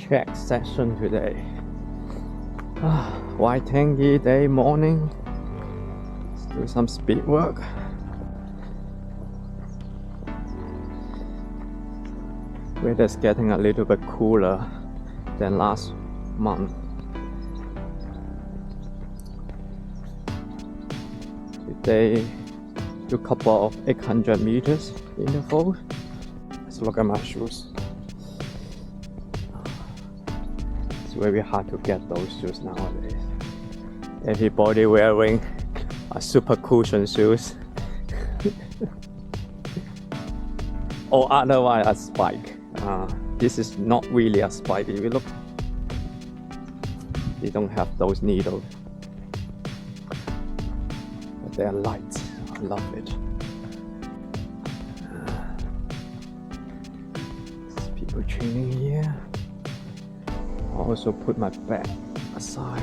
check session today. Waitangi day morning. Let's do some speed work. Weather's getting a little bit cooler than last month. Today, do a couple of 800 meters in the fold. Let's look at my shoes. It's very hard to get those shoes nowadays. Everybody wearing a super cushion shoes. Or otherwise a spike. This is not really a spike. If you look, they don't have those needles. But they're light. I love it. There's people training here. I also put my bag aside.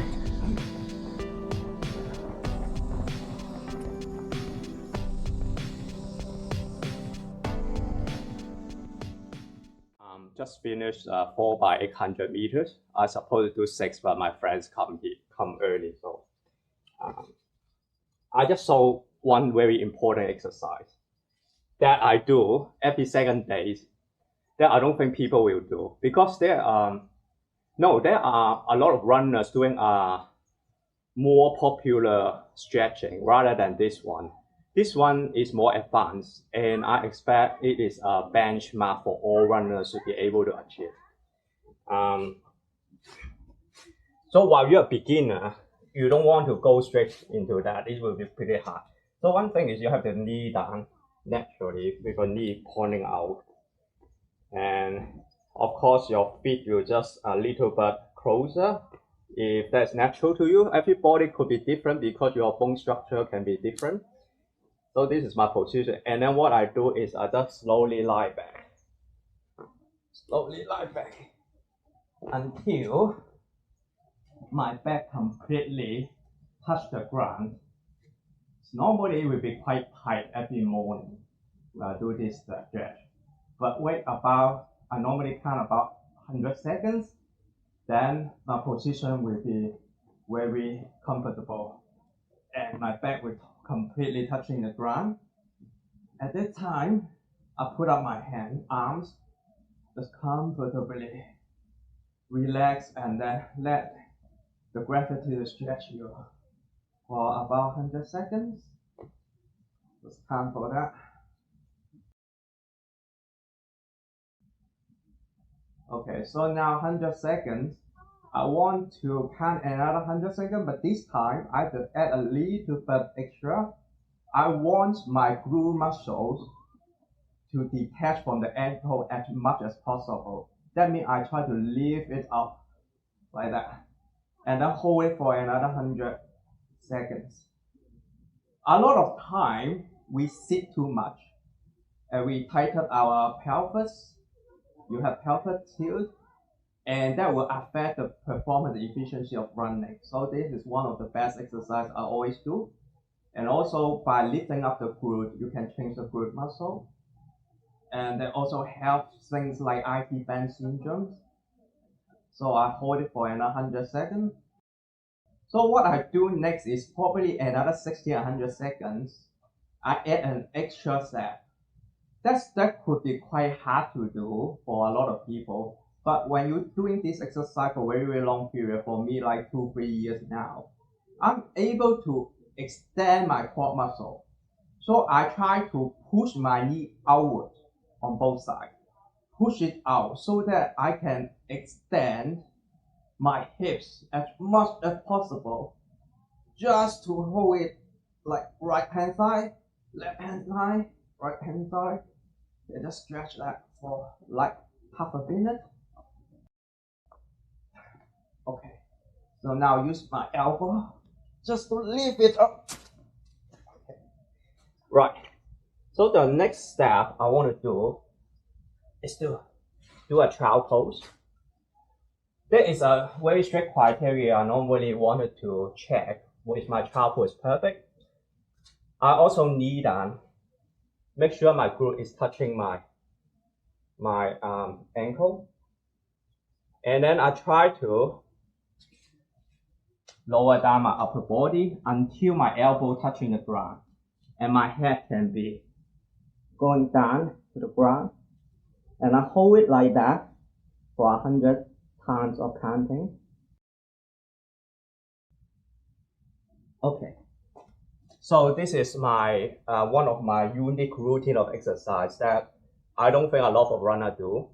Just finished 4 by 800 meters. I supposed to do 6, but my friends come early, so I just saw one very important exercise that I do every second day that I don't think people will do, because there are a lot of runners doing more popular stretching rather than this one. This one is more advanced, and I expect it is a benchmark for all runners to be able to achieve. So while you're a beginner, you don't want to go straight into that. It will be pretty hard. So one thing is you have the knee down naturally with your knee pointing out. And of course, your feet will just a little bit closer. If that's natural to you, everybody could be different because your bone structure can be different. So this is my position, and then what I do is I just slowly lie back. Slowly lie back until my back completely touch the ground. Normally it will be quite tight every morning when I do this stretch. But wait about, I normally count about 100 seconds, then my position will be very comfortable. And my back will completely touching the ground. At that time, I put up my arms, just comfortably relax, and then let the gravity stretch you for about 100 seconds. Just time for that. Okay, so now 100 seconds. I want to count another 100 seconds, but this time I have to add a little bit extra. I want my glute muscles to detach from the ankle as much as possible. That means I try to lift it up like that, and then hold it for another 100 seconds. A lot of time we sit too much, and we tighten our pelvis. You have pelvic tilt, and that will affect the performance and efficiency of running. So this is one of the best exercises I always do. And also by lifting up the glute, you can change the glute muscle. And that also helps things like IT band syndrome. So I hold it for another 100 seconds. So what I do next is probably another 60 or 100 seconds. I add an extra step. That could be quite hard to do for a lot of people. But when you're doing this exercise for a very, very long period, for me like 2-3 years now, I'm able to extend my quad muscle. So I try to push my knee outward on both sides. Push it out so that I can extend my hips as much as possible, just to hold it like right hand side, left hand side, right hand side, and just stretch that for like half a minute. Okay, so now use my elbow just to lift it up. Okay. Right, so the next step I want to do is to do a child pose. There is a very strict criteria I normally wanted to check if my child pose is perfect. I also need make sure my glute is touching my ankle. And then I try to lower down my upper body until my elbow touching the ground. And my head can be going down to the ground. And I hold it like that for 100 times of counting. Okay. So this is my one of my unique routine of exercise that I don't think a lot of runners do.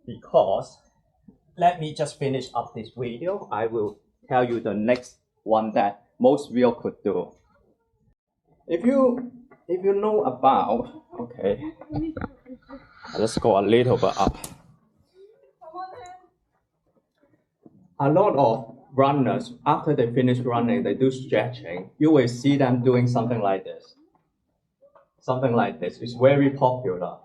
Because let me just finish up this video. I will tell you the next one that most people could do. If you know about, okay, let's go a little bit up. A lot of runners, after they finish running, they do stretching. You will see them doing something like this. Something like this. It's very popular.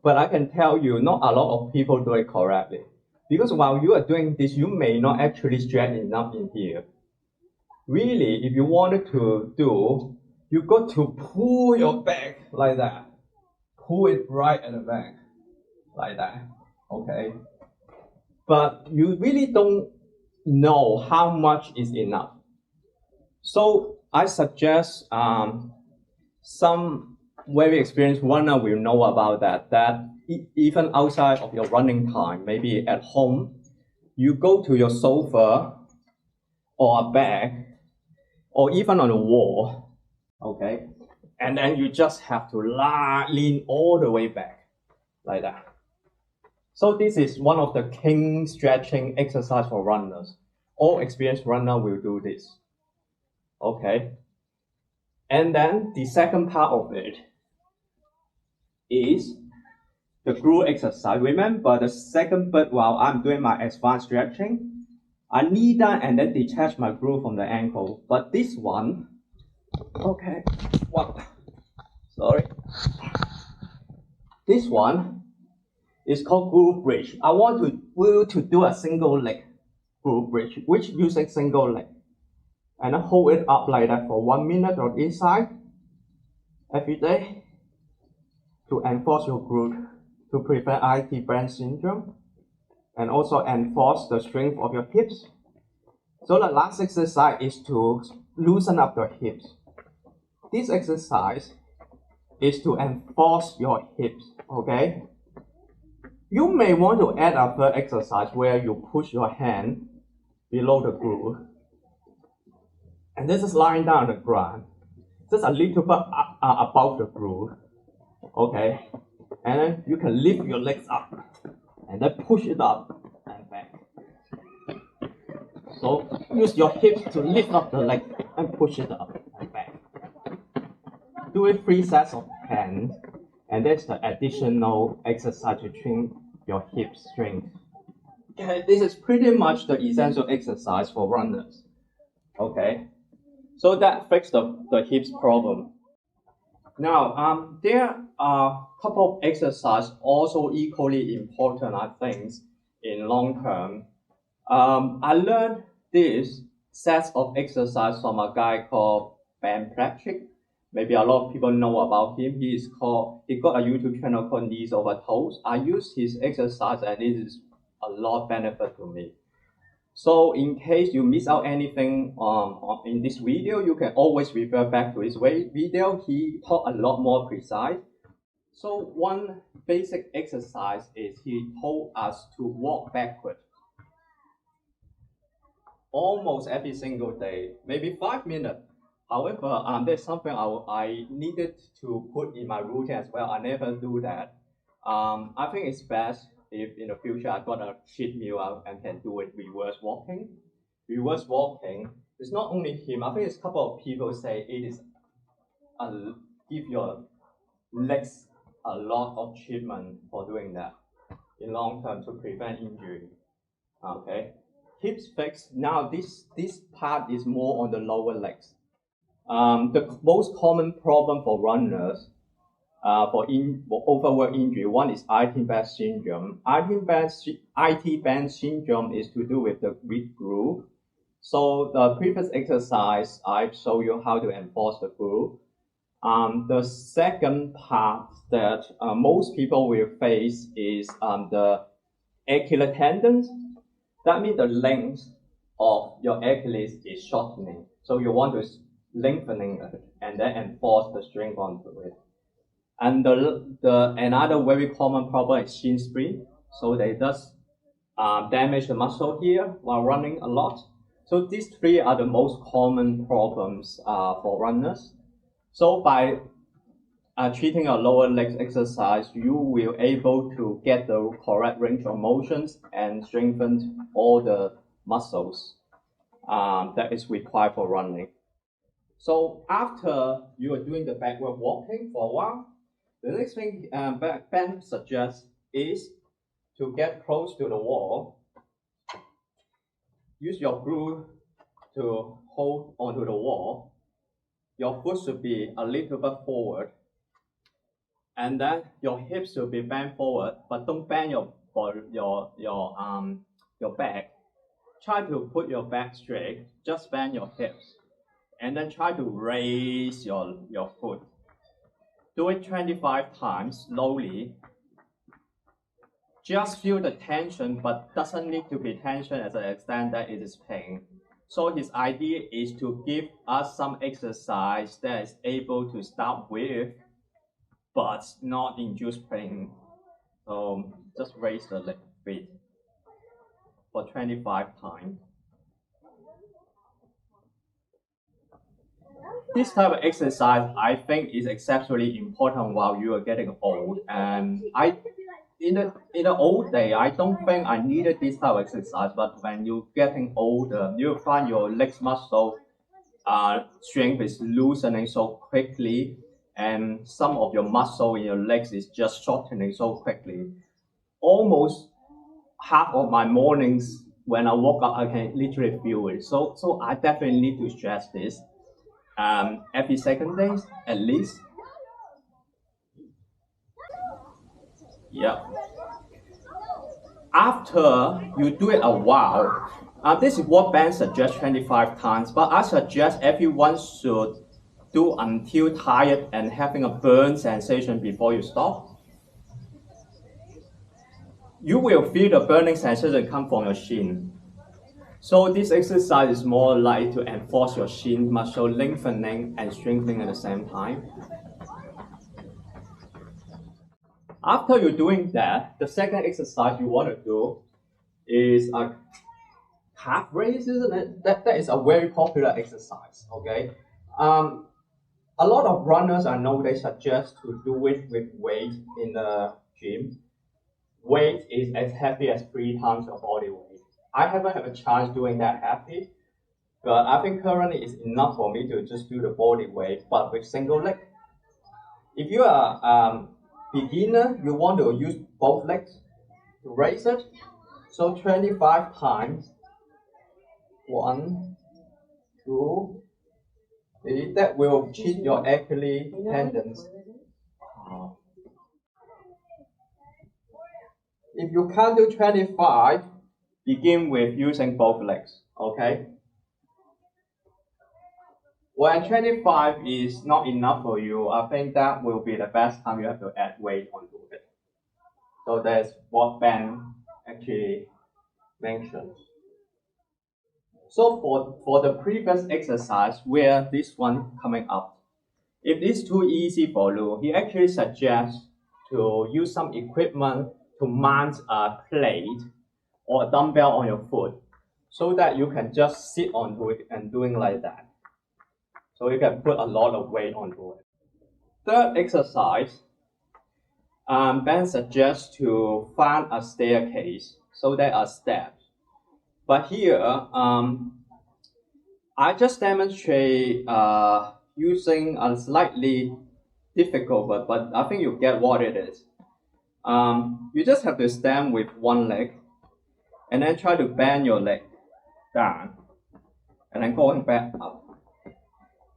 But I can tell you, not a lot of people do it correctly. Because while you are doing this, you may not actually stretch enough in here. Really, if you wanted to do, you got to pull your back like that. Pull it right at the back, like that, okay? But you really don't know how much is enough. So I suggest some very experienced runner will know about that even outside of your running time, maybe at home, you go to your sofa or a bag or even on a wall, okay? And then you just have to lean all the way back, like that. So this is one of the king stretching exercise for runners. All experienced runner will do this, okay? And then the second part of it is the glute exercise. Remember the second part while I'm doing my advanced stretching, I knee down and then detach my glute from the ankle. But this one, okay, this one is called glute bridge. I want you to do a single leg glute bridge, which using single leg. And I hold it up like that for 1 minute on each side every day to enforce your glute, to prevent IT band syndrome, and also enforce the strength of your hips. So the last exercise is to loosen up your hips. This exercise is to enforce your hips, okay? You may want to add a third exercise where you push your hand below the glute. And this is lying down on the ground, just a little bit above the glute, okay? And then you can lift your legs up, and then push it up and back. So use your hips to lift up the leg and push it up and back. Do it 3 sets of 10, and that's the additional exercise to train your hip strength. Okay, this is pretty much the essential exercise for runners. Okay, so that fixes the hips problem. Now, there are a couple of exercises also equally important, I think, in long term. I learned this set of exercise from a guy called Ben Patrick. Maybe a lot of people know about him. He got a YouTube channel called Knees Over Toes. I use his exercise and it is a lot benefit to me. So in case you miss out anything in this video, you can always refer back to his video. He taught a lot more precise. So one basic exercise is he told us to walk backward almost every single day, maybe 5 minutes. However, there's something I needed to put in my routine as well. I never do that. I think it's best if in the future I got a cheat meal and can do it reverse walking. Reverse walking is not only him. I think it's a couple of people say it is give your legs a lot of treatment for doing that in long term to prevent injury. Okay, hips fixed. Now this part is more on the lower legs. The most common problem for runners for overwork injury, one is IT band syndrome. IT band syndrome is to do with the weak glute. So the previous exercise, I show you how to enforce the glute. The second part that most people will face is the Achilles tendons, that means the length of your Achilles is shortening. So you want to lengthening it and then enforce the strength onto it. And another very common problem is shin splint. So they does damage the muscle here while running a lot. So these three are the most common problems for runners. So by treating a lower legs exercise, you will able to get the correct range of motions and strengthen all the muscles that is required for running. So after you are doing the backward walking for a while, the next thing Ben suggests is to get close to the wall. Use your glute to hold onto the wall. Your foot should be a little bit forward. And then your hips should be bent forward, but don't bend your back. Try to put your back straight, just bend your hips. And then try to raise your foot. Do it 25 times slowly. Just feel the tension, but doesn't need to be tension as an extent that it is pain. So his idea is to give us some exercise that is able to start with, but not induce pain. So just raise the leg feet for 25 times. This type of exercise, I think, is exceptionally important while you are getting old. And in the old day, I don't think I needed this type of exercise. But when you're getting older, you find your legs muscle strength is loosening so quickly, and some of your muscle in your legs is just shortening so quickly. Almost half of my mornings when I woke up, I can literally feel it. So I definitely need to stress this. Every second days at least. Yeah. After you do it a while, this is what Ben suggests 25 times, but I suggest everyone should do until tired and having a burn sensation before you stop. You will feel the burning sensation come from your shin. So this exercise is more like to enforce your shin muscle lengthening and strengthening at the same time. After you're doing that, the second exercise you want to do is a calf raise, isn't it? That is a very popular exercise, okay? A lot of runners I know they suggest to do it with weight in the gym. Weight is as heavy as 3 times your body weight. I haven't had a chance doing that heavy, but I think currently it's enough for me to just do the body weight, but with single leg. If you are beginner, you want to use both legs to raise it. So 25 times. 1, 2, 3. That will cheat your Achilles tendons. If you can't do 25, begin with using both legs, okay? When 25 is not enough for you, I think that will be the best time you have to add weight onto it. So that's what Ben actually mentioned. So for the previous exercise, where this one coming up, if it's too easy for you, he actually suggests to use some equipment to mount a plate or a dumbbell on your foot so that you can just sit onto it and doing like that. So you can put a lot of weight onto it. Third exercise, Ben suggests to find a staircase. So there are steps. But here, I just demonstrate using a slightly difficult, but I think you get what it is. You just have to stand with one leg and then try to bend your leg down and then going back up.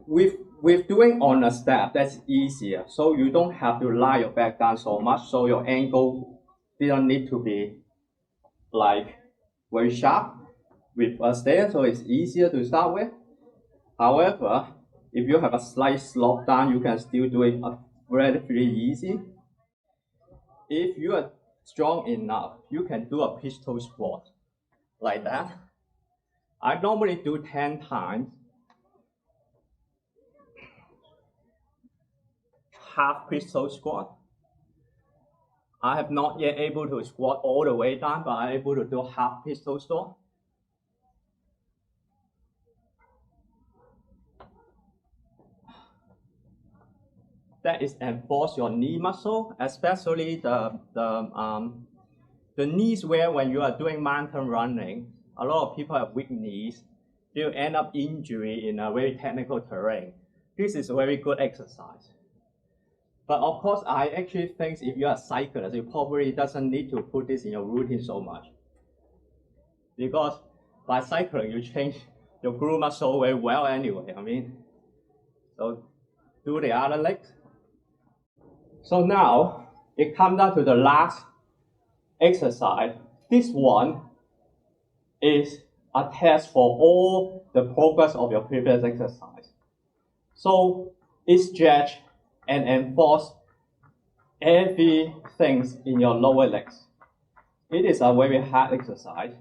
With doing on a step, that's easier. So you don't have to lie your back down so much, so your angle didn't need to be like very sharp with a stair, so it's easier to start with. However, if you have a slight slope down, you can still do it relatively easy. If you are strong enough, you can do a pistol squat like that. I normally do 10 times, half pistol squat. I have not yet able to squat all the way down, but I'm able to do half pistol squat. That is enforce your knee muscle, especially the knees where when you are doing mountain running, a lot of people have weak knees. They'll end up injury in a very technical terrain. This is a very good exercise. But of course, I actually think if you're a cyclist, you probably doesn't need to put this in your routine so much. Because by cycling, you change your glute muscle very well anyway, So do the other legs. So now, it comes down to the last exercise. This one is a test for all the progress of your previous exercise. So it stretch and enforce everything in your lower legs. It is a very hard exercise,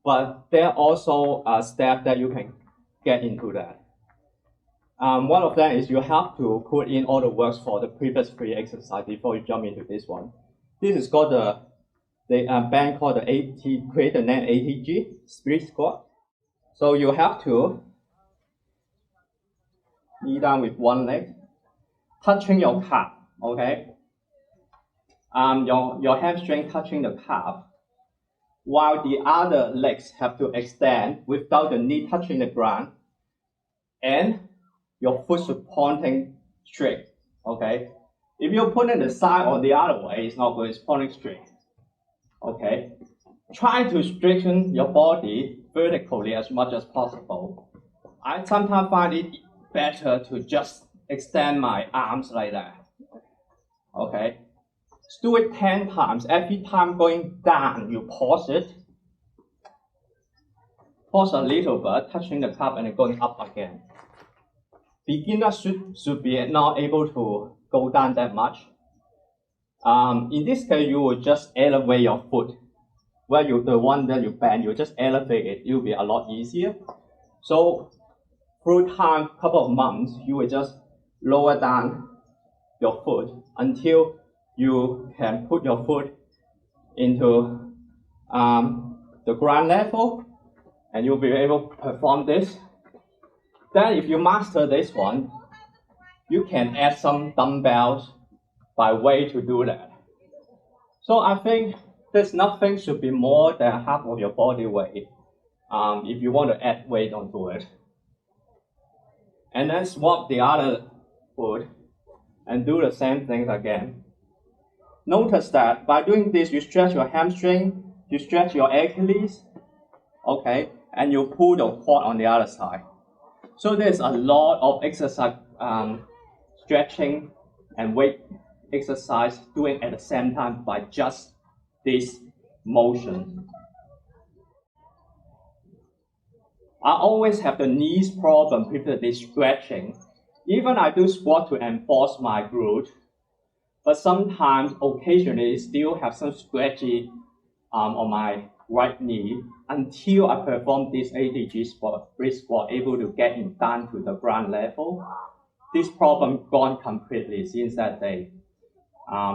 but there are also steps that you can get into that. One of them is you have to put in all the works for the previous 3 exercises before you jump into this one. This is called the band called the created name ATG, split squat. So you have to knee down with one leg, touching your calf, okay? Your hamstring touching the calf, while the other legs have to extend without the knee touching the ground, and your foot should pointing straight, okay? If you're putting the side or the other way, it's not good, it's pointing straight, okay? Try to straighten your body vertically as much as possible. I sometimes find it better to just extend my arms like that, okay? Do it 10 times. Every time going down, you pause it. Pause a little bit, touching the calf and then going up again. Beginners should be not able to go down that much. In this case, you will just elevate your foot. Where the one that you bend, you just elevate it. It will be a lot easier. So through time, couple of months, you will just lower down your foot until you can put your foot into the ground level, and you'll be able to perform this. Then if you master this one, you can add some dumbbells by way to do that. So I think there's nothing should be more than half of your body weight if you want to add weight onto it. And then swap the other foot and do the same thing again. Notice that by doing this, you stretch your hamstring, you stretch your Achilles, okay, and you pull the quad on the other side. So there's a lot of exercise, stretching and weight exercise doing at the same time by just this motion. I always have the knees problem with the stretching. Even I do squat to enforce my glute, but sometimes, occasionally, still have some scratchy on my right knee until I perform this ATG split squat, able to get it down to the ground level. This problem gone completely since that day.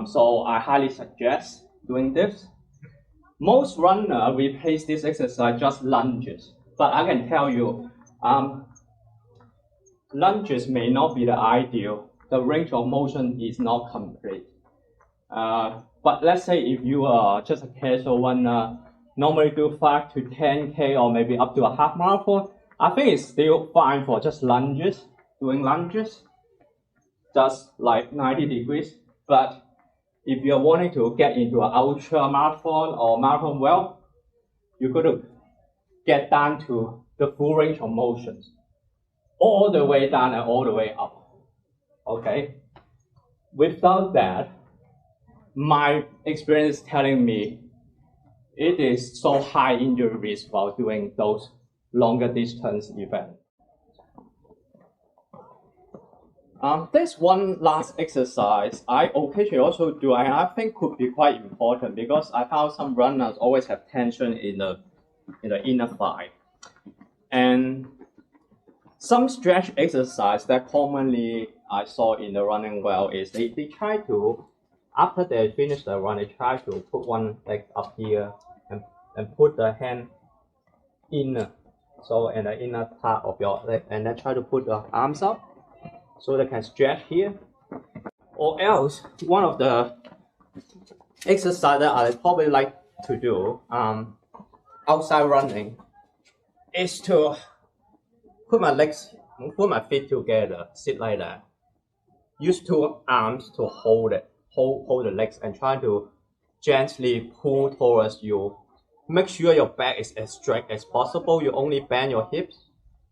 So I highly suggest doing this. Most runners replace this exercise just lunges, but I can tell you, lunges may not be the ideal. The range of motion is not complete. But let's say if you are just a casual runner, normally do 5 to 10K or maybe up to a half marathon, I think it's still fine for just lunges, doing lunges, just like 90 degrees. But if you're wanting to get into an ultra marathon or marathon well, you got to get down to the full range of motions, all the way down and all the way up, okay? Without that, my experience is telling me it is so high injury risk while doing those longer distance events. There's one last exercise I occasionally also do, and I think could be quite important because I found some runners always have tension in the inner thigh, and some stretch exercise that commonly I saw in the running well is they try to, after they finish the run, they try to put one leg up here and put the hand in, so in the inner part of your leg, and then try to put the arms up so they can stretch here. Or else, one of the exercise that I probably like to do outside running is to put my feet together, sit like that. Use two arms to hold the legs and try to gently pull towards you. Make sure your back is as straight as possible. You only bend your hips.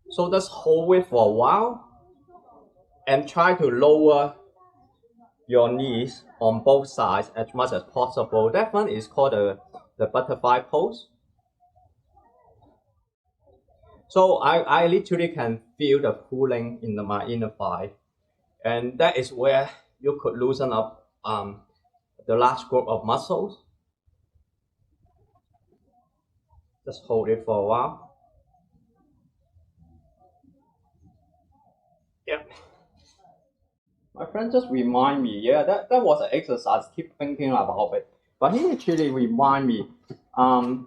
So just hold it for a while and try to lower your knees on both sides as much as possible. That one is called the butterfly pose. So I literally can feel the pulling in my inner thigh, and that is where you could loosen up the large group of muscles. Just hold it for a while. Yep. My friend just remind me, yeah, that was an exercise. Keep thinking about it, but he actually remind me,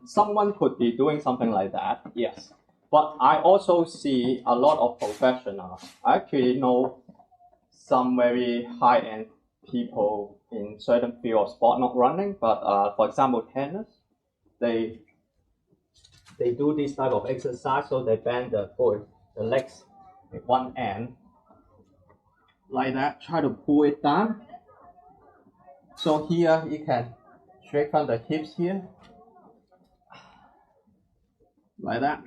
someone could be doing something like that. Yes, but I also see a lot of professionals. I actually know some very high-end people in certain field of sport, not running, but for example, tennis. They do this type of exercise, so they bend the legs at one end like that. Try to pull it down. So here you can straighten the hips here, like that.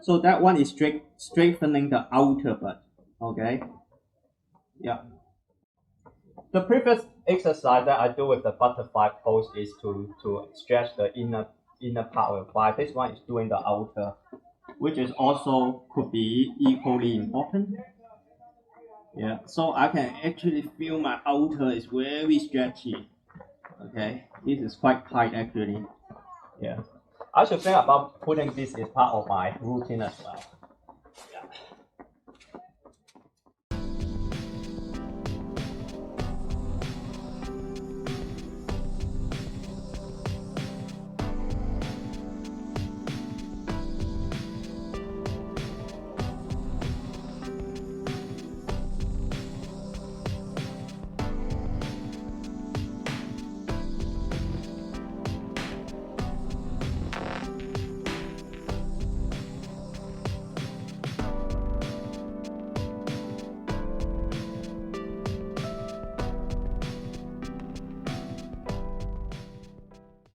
So that one is straightening the outer butt. Okay. Yeah. The previous exercise that I do with the butterfly pose is to stretch the inner part of the thigh. This one is doing the outer, which is also could be equally important. Yeah, so I can actually feel my outer is very stretchy. Okay, this is quite tight actually. Yeah, I should think about putting this as part of my routine as well.